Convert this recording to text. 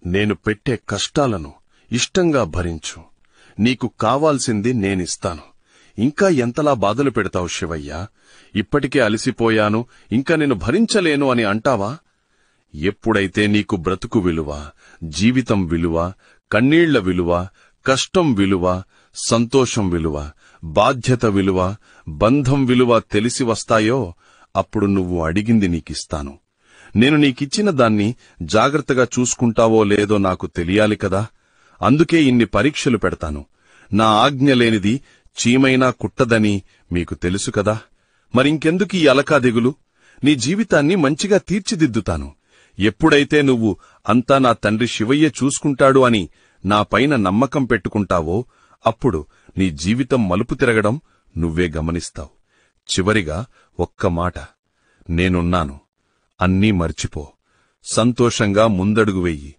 నేను పెట్టే కష్టాలను ఇష్టంగా భరించు. నీకు కావాల్సింది నేనిస్తాను. ఇంకా ఎంతలా బాధలు పెడతావు శివయ్య? ఇప్పటికే అలసిపోయాను, ఇంకా నేను భరించలేను అని అంటావా? ఎప్పుడైతే నీకు బ్రతుకు విలువ, జీవితం విలువ, కన్నీళ్ల విలువ, కష్టం విలువ, సంతోషం విలువ, బాధ్యత విలువ, బంధం విలువ తెలిసి వస్తాయో అప్పుడు నువ్వు అడిగింది నీకిస్తాను. నేను నీకిచ్చిన దాన్ని జాగ్రత్తగా చూసుకుంటావో లేదో నాకు తెలియాలి కదా. అందుకే ఇన్ని పరీక్షలు పెడతాను. నా ఆజ్ఞ లేనిది చీమైనా కుట్టదని మీకు తెలుసు కదా. మరింకెందుకీ అలకా దిగులు? నీ జీవితాన్ని మంచిగా తీర్చిదిద్దుతాను. ఎప్పుడైతే నువ్వు అంతా నా తండ్రి శివయ్య చూసుకుంటాడు అని నాపైన నమ్మకం పెట్టుకుంటావో అప్పుడు నీ జీవితం మలుపు తిరగడం నువ్వే గమనిస్తావు. చివరిగా ఒక్క మాట, నేనున్నాను. అన్నీ మర్చిపో. సంతోషంగా ముందడుగు వెయ్యి.